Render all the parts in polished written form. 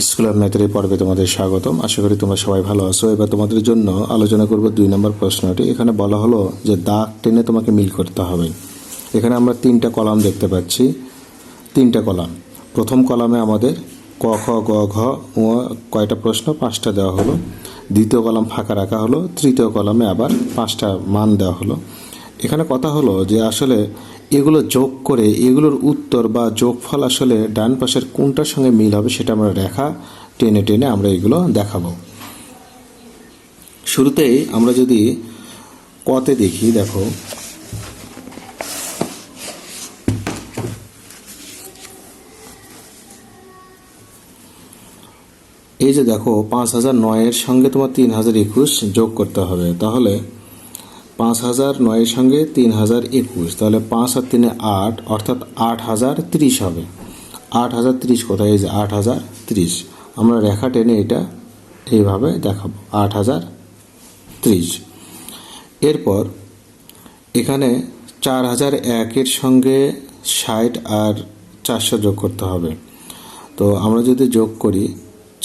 School of ম্যাথের এই পর্বে তোমাদের স্বাগতম। আশা করি তোমরা সবাই ভালো আছো। এবার তোমাদের জন্য আলোচনা করব 2 নম্বর প্রশ্নটি। এখানে বলা হলো যে দাগ টেনে তোমাকে মিল করতে হবে। এখানে আমরা 3টা কলাম দেখতে পাচ্ছি, 3টা কলাম। প্রথম কলামে আমাদের ক খ গ ঘ ও কয়টা প্রশ্ন, 5টা দেওয়া হলো। দ্বিতীয় কলাম ফাঁকা রাখা হলো। তৃতীয় কলামে আবার 5টা মান দেওয়া হলো। এখানে কথা হলো যে আসলে এগুলো যোগ করে এগুলোর উত্তর বা যোগফল আসলে ডান পাশের কোনটার সঙ্গে মিল হবে সেটা আমরা রেখা টেনে টেনে আমরা এগুলো দেখাবো। শুরুতেই আমরা যদি কতে দেখি, দেখো এই যে দেখো 5009 এর সঙ্গে তোমার 3021 যোগ করতে হবে। তাহলে 5009 এর সঙ্গে 3021, তাহলে 5 আর 3 8, অর্থাৎ 8030 হবে। 8030 কোথায়? এই যে 8030। আমরা রেখা টেনে এটা এইভাবে দেখাবো, 8030। এরপর এখানে 4001 এর সঙ্গে 60 আর 400 যোগ করতে হবে। তো আমরা যদি যোগ করি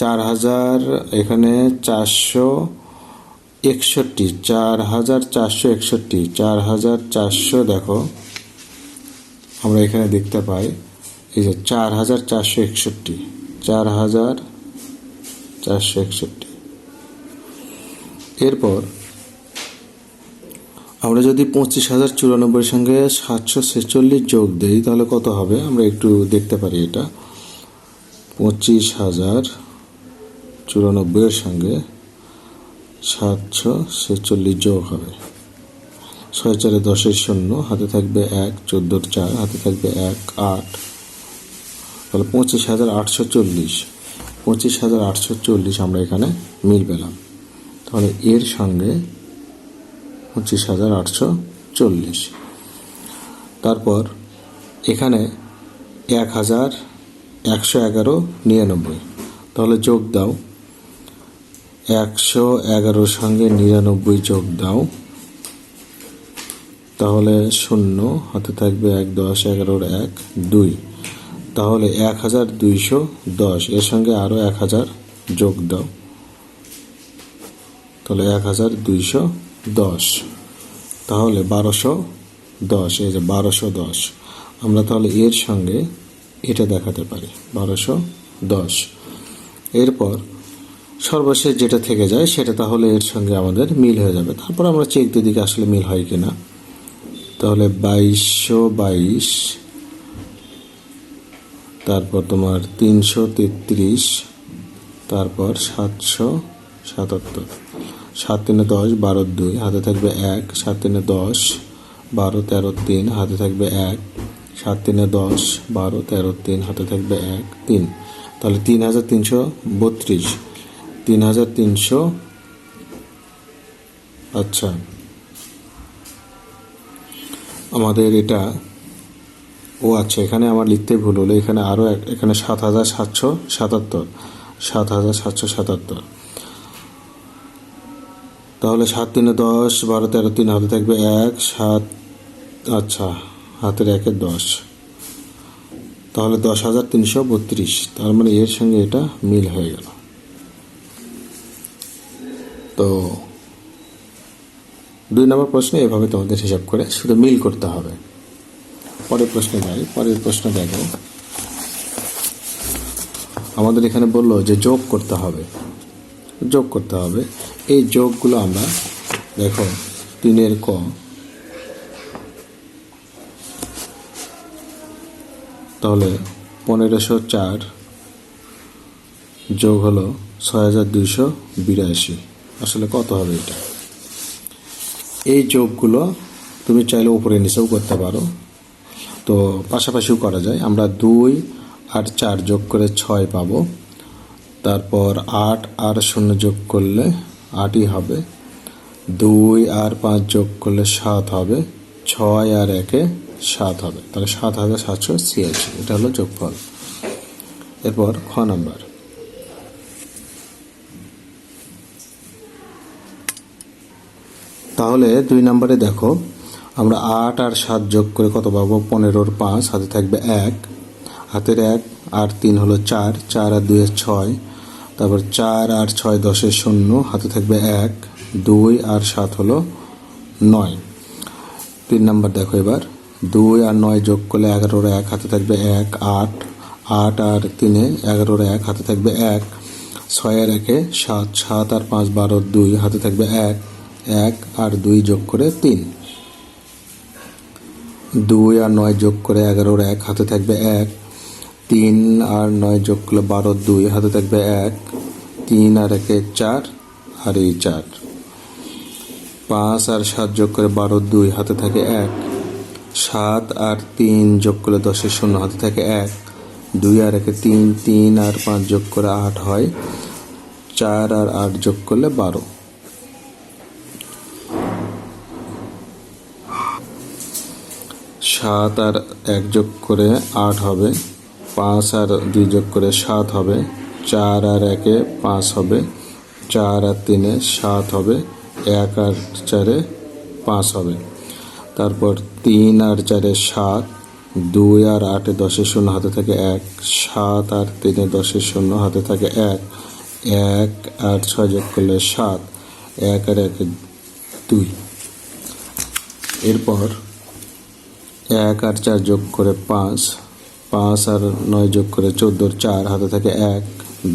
4000, এখানে 461, 4461, 4400, দেখো আমরা এখানে দেখতে পাই এই যে 4461, 4461। এরপর আমরা যদি 25094 সঙ্গে 746 যোগ দেই তাহলে কত হবে আমরা একটু দেখতে পারি। এটা 25094 এর সঙ্গে 746 যোগ হবে। 6 4 10 0, হাতে থাকবে 1, 14 4, হাতে থাকবে 1, 8, তাহলে 25840। 25840 আমরা এখানে মিল পেলাম। তাহলে এর সঙ্গে 25840। তারপর এখানে 1199, তাহলে যোগ দাও। 111 সঙ্গে 99 যোগ দাও, তাহলে 0, হাতে থাকবে 1, 10, 11, 1, 2, তাহলে 1210। এর সঙ্গে আরও 1000 যোগ দাও, তাহলে 1210, তাহলে 1210। এই যে 1210 আমরা তাহলে এর সঙ্গে এটা দেখাতে পারি, 1210। এরপর সর্বশেষ যেটা থেকে যায় সেটা তাহলে এর সঙ্গে আমাদের মিল হয়ে যাবে। তারপর আমরা চেক দিয়ে দিকে আসলে মিল হয় কিনা। তাহলে 2222, তারপর তোমার 333, তারপর 777। 7 3 10, 12 2, হাতে থাকবে 1, 7 3 10, 12 13 3, হাতে থাকবে 1, 7 3 10, 12 13 3, হাতে থাকবে 1, 3, তাহলে 3332, 3300। আচ্ছা, আমাদের এটা আচ্ছা, এখানে আমার লিখতে ভুল হলো। এখানে আরও এখানে 7777, 7777। তাহলে 7 3 10, 12 13 3, হাতে থাকবে 1, 7, আচ্ছা, হাতের 1 10, তাহলে 10332। তার মানে এর সঙ্গে এটা মিল হয়ে গেল। তো 2 নম্বর প্রশ্নে এভাবে তোমাদের হিসাব করে শুধু মিল করতে হবে। পরের প্রশ্নে যাই। পরের প্রশ্ন দেখো, আমাদের এখানে বললো যে যোগ করতে হবে, যোগ করতে হবে। এই যোগগুলো আমরা দেখো 3 ক, তাহলে 1504 যোগ হলো 6282। আসলে কত হবে এটা? এই যোগগুলো তুমি চাইলে উপরে নিচেও করতে পারো, তো পাশাপাশিও করা যায়। আমরা 2 আর 4 যোগ করে 6 পাবো। তারপর 8 আর 0 যোগ করলে 8ই হবে। 2 আর 5 যোগ করলে 7 হবে। 6 আর 1-এ 7 হবে, তাহলে 7786। এটা হলো যোগফল। এরপর খ নাম্বার, তাহলে 2 নম্বরে দেখো আমরা 8 আর 7 যোগ করে কত পাবো? 15 আর 5, হাতে থাকবে 1, হাতের 1 আর 3 হলো 4, 4 আর 2 6, তারপর 4 আর 6 10 শূন্য, হাতে থাকবে 1, 2 আর 7 হলো 9। 3 নাম্বার দেখো এবার, 2 আর 9 যোগ করলে 11 1, হাতে থাকবে 1, 8, 8 আর 3 11 1, হাতে থাকবে 1, 6 আর 1 7, 7 আর 5 12 2, হাতে থাকবে 1, 1 আর 2 যোগ করে 3। 2 আর 9 যোগ করে 11 1, হাতে থাকবে 1, 3 আর 9 যোগ করলে 12 2, হাতে থাকবে 1, 3 আর 1 4 আর এই 4। 5 আর 7 যোগ করে 12 2, হাতে থাকে 1, 7 আর 3 যোগ করলে 10 শূন্য, হাতে থাকে 1, 2 আর 1 3, 3 আর 5 যোগ করে 8 হয়, 4 আর 8 যোগ করলে 12। 7 আর 1 যোগ করে 8 হবে, 5 আর 2 যোগ করে 7 হবে, 4 আর 1 5 হবে, 4 আর 3 7 হবে, 1 আর 4 5 হবে। তারপর 3 আর 4 7, 2 আর 8 10 শূন্য, হাতে থাকে 1, 7 আর 3 10 শূন্য, হাতে থাকে 1, 1 আর 6 যোগ করলে 7, 1 আর 1 2। এরপর 1 আর 4 যোগ করে 5, 5 আর 9 যোগ করে 14 4, হাতে থাকে 1,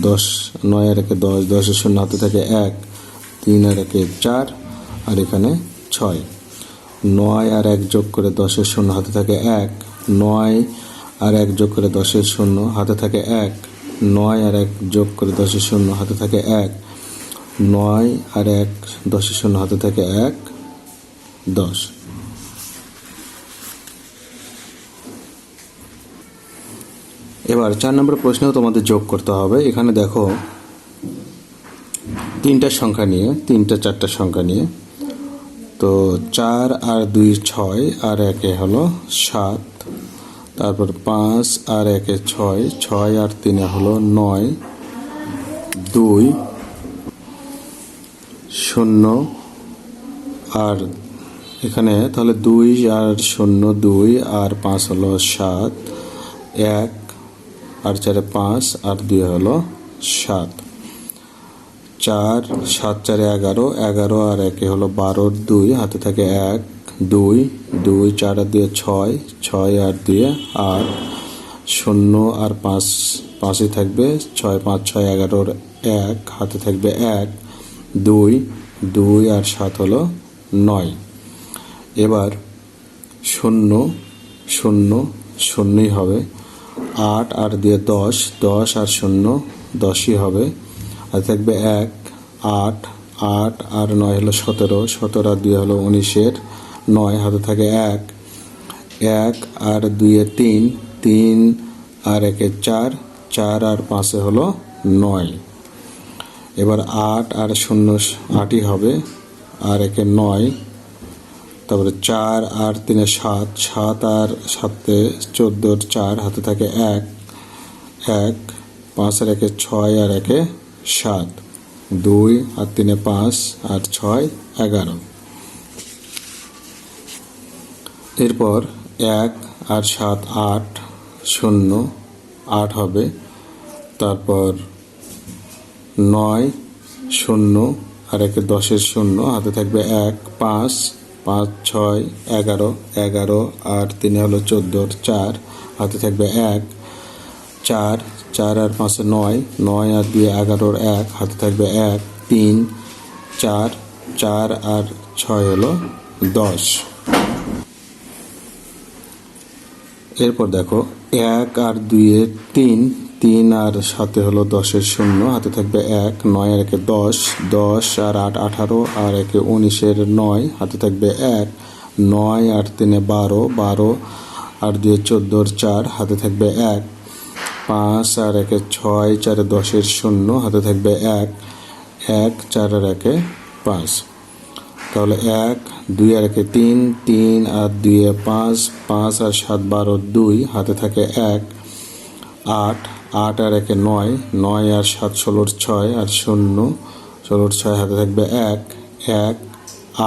10 9 আর 1 10, 10 শূন্য, হাতে থাকে 1, 3 আর 1 4 আর এখানে 6। 9 আর 1 যোগ করে 10 শূন্য, হাতে থাকে 1, 9 আর 1 যোগ করে 10 শূন্য, হাতে থাকে 1, 9 আর 1 যোগ করে 10 শূন্য, হাতে থাকে 1, 9 আর 1 10 শূন্য, হাতে থাকে 1 10। এবার 4 নম্বর প্রশ্নেও তোমাদের যোগ করতে হবে। এখানে দেখো 3টা সংখ্যা নিয়ে, 3টা 4টা সংখ্যা নিয়ে, তো 4 আর 2 6 আর 1 হলো 7, তারপর 5 আর 1 6, 6 আর 3 হলো 9, 2 0 আর এখানে তাহলে 2 আর 0 2 আর 5 হলো 7, 1 আর 4 5 আর 2 হলো 7, 4 7 4 11, 11 আর 1 হলো 12 2, হাতে থাকে 1, 2 2 4 আর 2 6, 6 আর 2 8, 0 আর 5 5ই থাকবে, 6 5 6 11 1, হাতে থাকবে 1, 2 2 আর 7 হলো 9। এবার 0 0 0ই হবে, 8 আর 2 10, 10 আর 0 10ই হবে, আর থাকবে 1, 8 8 আর 9 হলো 17, 17 আর 2 হলো 19 9, হাতে থাকে 1, 1 আর 2 3, 3 আর 1 4, 4 আর 5 হলো 9। এবার 8 আর 0 8ই হবে, আর 1 9, তারপরে 4 আর 3 7, 7 আর 7 14 4, হাতে থাকে 1, 1 5 আর 1 6 আর 1 7, 2 আর 3 5 আর 6 11। এরপর 1 আর 7 8 0 8 হবে, তারপর 9 0 আর 1 10 0, হাতে থাকবে 1 5 5 6 11 11 আর 3 হলো 14 4, হাতে থাকবে 1, 4 4 আর 5 9 9 আর 2 11 1, হাতে থাকবে 1, 3 4 4 আর 6 হলো 10। এরপর দেখো 1 আর 2 3, 3 আর 7 হলো 10 0, হাতে থাকবে 1, 9 আর 1 10, 10 আর 8 18 আর 1 19 9, হাতে থাকবে 1, 9 আর 3 12, 12 আর 2 14 4, হাতে থাকবে 1, 5 আর 1 6, 4 10 0, হাতে থাকবে 1, 1 4 আর 1 5। তাহলে 1 2 আর 1 3, 3 আর 2 5, 5 আর 7 12 2, হাতে থাকে 1, 8 8 আর 1 9, 9 আর 7 16 6 আর 0 16 6, হাতে থাকবে 1, 1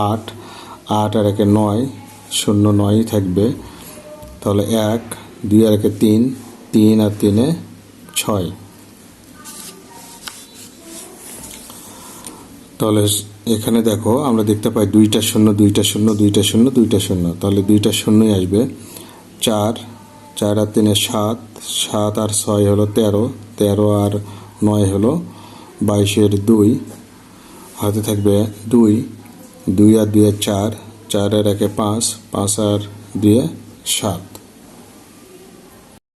8 8 আর 1 9 0 9ই থাকবে। তাহলে 1 2 আর 1 3, 3 আর 3 6। তাহলে এখানে দেখো আমরা দেখতে পাই 2টা শূন্য 2টা শূন্য 2টা শূন্য 2টা শূন্য, তাহলে 2টা শূন্যই আসবে। 4 4 আর 3 7, 7 আর 6 হলো 13, 13 আর 9 হলো 22 2, হাতে থাকবে 2, 2 আর 2 4, 4 আর 1 5, 5 আর 2 7।